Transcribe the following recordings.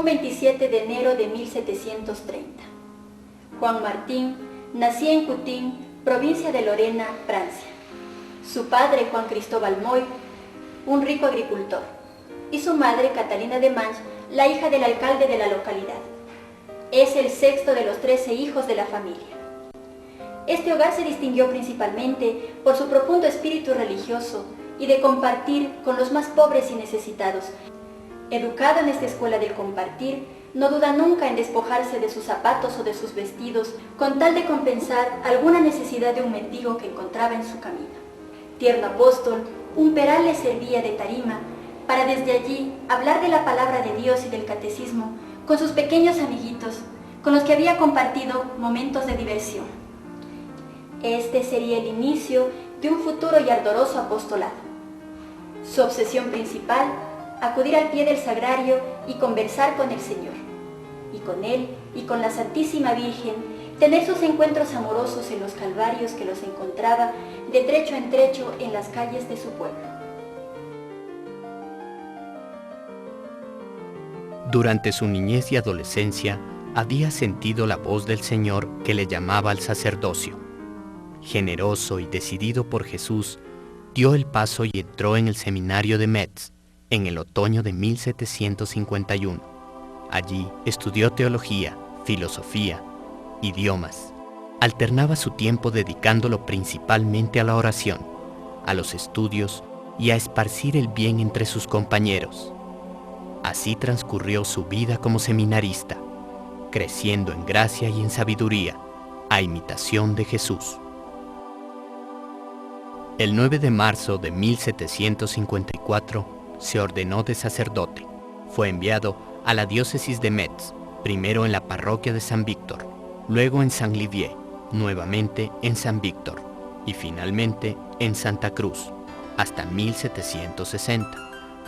un 27 de enero de 1730. Juan Martín nacía en Cutín, provincia de Lorena, Francia. Su padre, Juan Cristóbal Moy, un rico agricultor, y su madre, Catalina de Manch, la hija del alcalde de la localidad. Es el sexto de los 13 hijos de la familia. Este hogar se distinguió principalmente por su profundo espíritu religioso y de compartir con los más pobres y necesitados. Educado en esta escuela del compartir, no duda nunca en despojarse de sus zapatos o de sus vestidos con tal de compensar alguna necesidad de un mendigo que encontraba en su camino. Tierno apóstol, un peral le servía de tarima para desde allí hablar de la palabra de Dios y del catecismo con sus pequeños amiguitos, con los que había compartido momentos de diversión. Este sería el inicio de un futuro y ardoroso apostolado. Su obsesión principal, acudir al pie del sagrario y conversar con el Señor, y con Él y con la Santísima Virgen, tener sus encuentros amorosos en los calvarios que los encontraba de trecho en trecho en las calles de su pueblo. Durante su niñez y adolescencia, había sentido la voz del Señor que le llamaba al sacerdocio. Generoso y decidido por Jesús, dio el paso y entró en el seminario de Metz en el otoño de 1751. Allí estudió teología, filosofía, idiomas. Alternaba su tiempo dedicándolo principalmente a la oración, a los estudios y a esparcir el bien entre sus compañeros. Así transcurrió su vida como seminarista, creciendo en gracia y en sabiduría, a imitación de Jesús. El 9 de marzo de 1754 se ordenó de sacerdote. Fue enviado a la diócesis de Metz, primero en la parroquia de San Víctor, luego en Saint-Livier, nuevamente en San Víctor y finalmente en Santa Cruz, hasta 1760.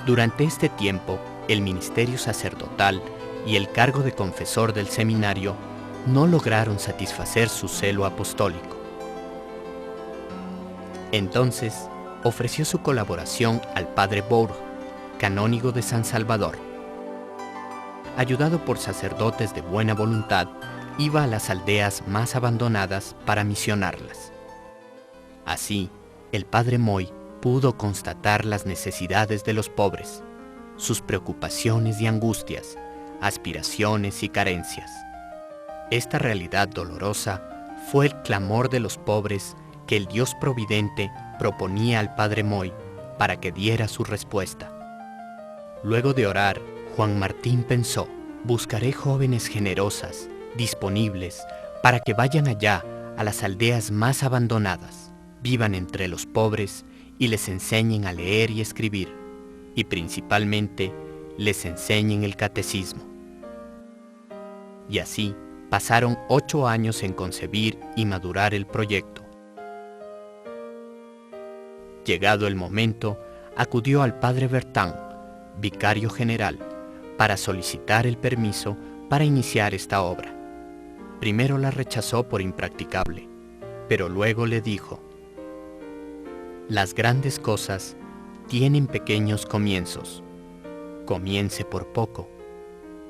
Durante este tiempo, el ministerio sacerdotal y el cargo de confesor del seminario no lograron satisfacer su celo apostólico. Entonces, ofreció su colaboración al padre Bourg, canónigo de San Salvador. Ayudado por sacerdotes de buena voluntad, iba a las aldeas más abandonadas para misionarlas. Así, el padre Moy pudo constatar las necesidades de los pobres, sus preocupaciones y angustias, aspiraciones y carencias. Esta realidad dolorosa fue el clamor de los pobres que el Dios providente proponía al padre Moy para que diera su respuesta. Luego de orar, Juan Martín pensó: buscaré jóvenes generosas, disponibles, para que vayan allá a las aldeas más abandonadas, vivan entre los pobres y les enseñen a leer y escribir, y principalmente les enseñen el catecismo. Y así pasaron 8 años en concebir y madurar el proyecto. Llegado el momento, acudió al padre Bertin, vicario general, para solicitar el permiso para iniciar esta obra. Primero la rechazó por impracticable, pero luego le dijo: las grandes cosas tienen pequeños comienzos. Comience por poco.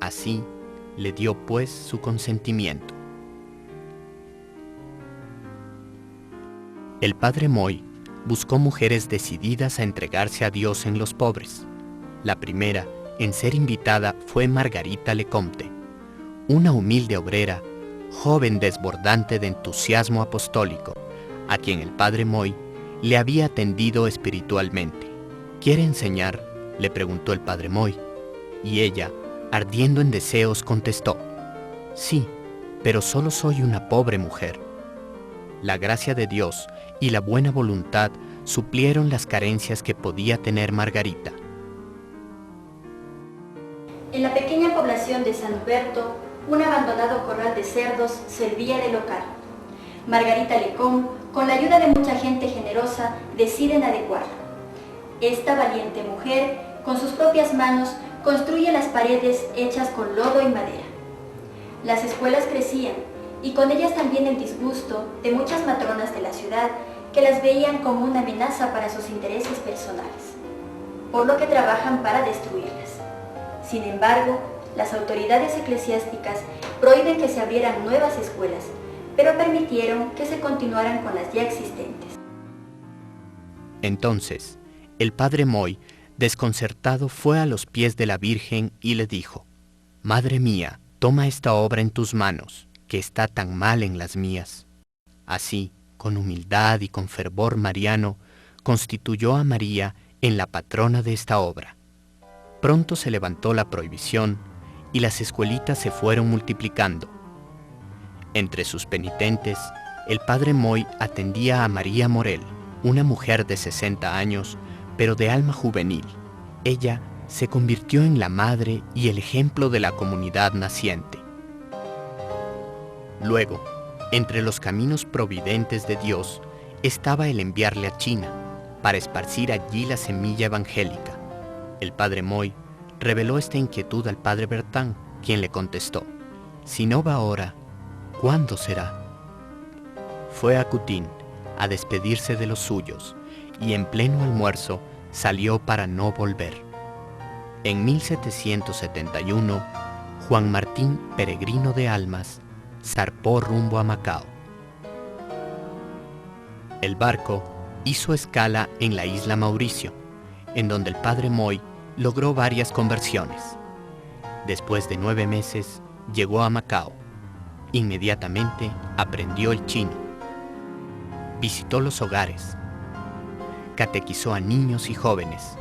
Así le dio pues su consentimiento. El padre Moy buscó mujeres decididas a entregarse a Dios en los pobres. La primera en ser invitada fue Margarita Lecomte, una humilde obrera, joven desbordante de entusiasmo apostólico, a quien el padre Moy le había atendido espiritualmente. ¿Quiere enseñar?, le preguntó el padre Moy, y ella, ardiendo en deseos, contestó: sí, pero solo soy una pobre mujer. La gracia de Dios y la buena voluntad suplieron las carencias que podía tener Margarita. En la pequeña población de San Huberto, un abandonado corral de cerdos servía de local. Margarita Lecomte, con la ayuda de mucha gente generosa, deciden adecuarlo. Esta valiente mujer, con sus propias manos, construye las paredes hechas con lodo y madera. Las escuelas crecían, y con ellas también el disgusto de muchas matronas de la ciudad que las veían como una amenaza para sus intereses personales, por lo que trabajan para destruirlas. Sin embargo, Las autoridades eclesiásticas prohíben que se abrieran nuevas escuelas, pero permitieron que se continuaran con las ya existentes. Entonces, el padre Moy, desconcertado, fue a los pies de la Virgen y le dijo: «Madre mía, toma esta obra en tus manos, que está tan mal en las mías». Así, con humildad y con fervor mariano, constituyó a María en la patrona de esta obra. Pronto se levantó la prohibición y las escuelitas se fueron multiplicando. Entre sus penitentes, el padre Moy atendía a María Morel, una mujer de 60 años, pero de alma juvenil. Ella se convirtió en la madre y el ejemplo de la comunidad naciente. Luego, entre los caminos providentes de Dios, estaba el enviarle a China, para esparcir allí la semilla evangélica. El padre Moy reveló esta inquietud al padre Bertán, quien le contestó: «Si no va ahora, ¿cuándo será?». Fue a Cutín a despedirse de los suyos y en pleno almuerzo salió para no volver. En 1771, Juan Martín, peregrino de almas, zarpó rumbo a Macao. El barco hizo escala en la isla Mauricio, en donde el padre Moy logró varias conversiones. Después de 9 meses, llegó a Macao. Inmediatamente aprendió el chino. Visitó los hogares. Catequizó a niños y jóvenes.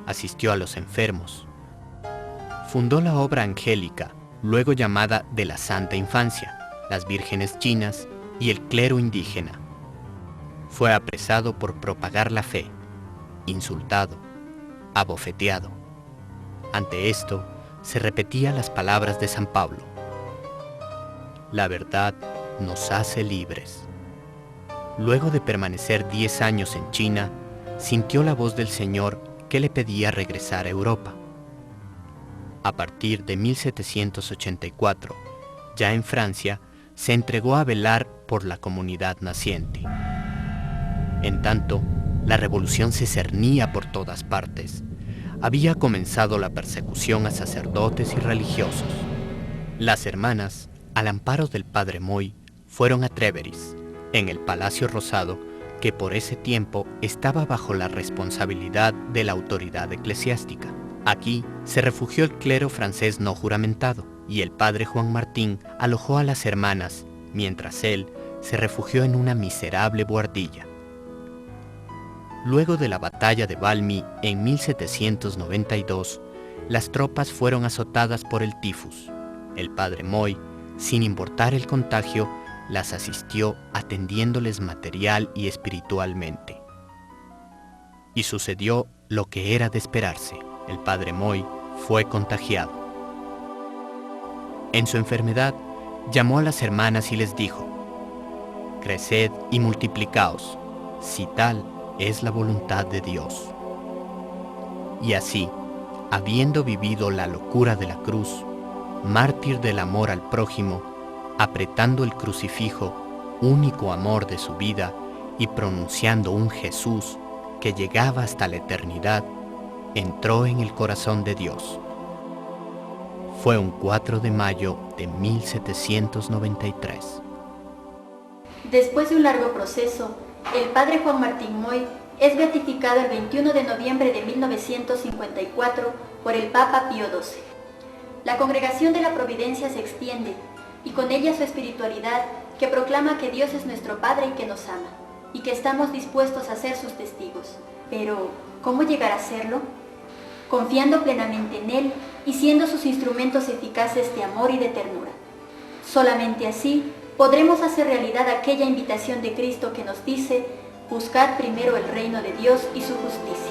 Asistió a los enfermos. Fundó la obra angélica, luego llamada de la Santa Infancia, las vírgenes chinas y el clero indígena. Fue apresado por propagar la fe, insultado, abofeteado. Ante esto, se repetía las palabras de San Pablo: «La verdad nos hace libres». Luego de permanecer 10 años en China, sintió la voz del Señor que le pedía regresar a Europa. A partir de 1784, ya en Francia, se entregó a velar por la comunidad naciente. En tanto, la revolución se cernía por todas partes. Había comenzado la persecución a sacerdotes y religiosos. Las hermanas, al amparo del padre Moy, fueron a Tréveris, en el Palacio Rosado, que por ese tiempo estaba bajo la responsabilidad de la autoridad eclesiástica. Aquí se refugió el clero francés no juramentado, y el padre Juan Martín alojó a las hermanas, mientras él se refugió en una miserable buhardilla. Luego de la batalla de Valmy en 1792, las tropas fueron azotadas por el tifus. El padre Moy, sin importar el contagio, las asistió atendiéndoles material y espiritualmente. Y sucedió lo que era de esperarse. El padre Moy fue contagiado. En su enfermedad, llamó a las hermanas y les dijo: «Creced y multiplicaos, si tal es la voluntad de Dios». Y así, habiendo vivido la locura de la cruz, mártir del amor al prójimo, apretando el crucifijo, único amor de su vida, y pronunciando un Jesús que llegaba hasta la eternidad, entró en el corazón de Dios. Fue un 4 de mayo de 1793. Después de un largo proceso, el padre Juan Martín Moy es beatificado el 21 de noviembre de 1954 por el Papa Pío XII. La Congregación de la Providencia se extiende, y con ella su espiritualidad, que proclama que Dios es nuestro Padre y que nos ama, y que estamos dispuestos a ser sus testigos. Pero, ¿cómo llegar a serlo? Confiando plenamente en Él y siendo sus instrumentos eficaces de amor y de ternura. Solamente así podremos hacer realidad aquella invitación de Cristo que nos dice: buscad primero el reino de Dios y su justicia.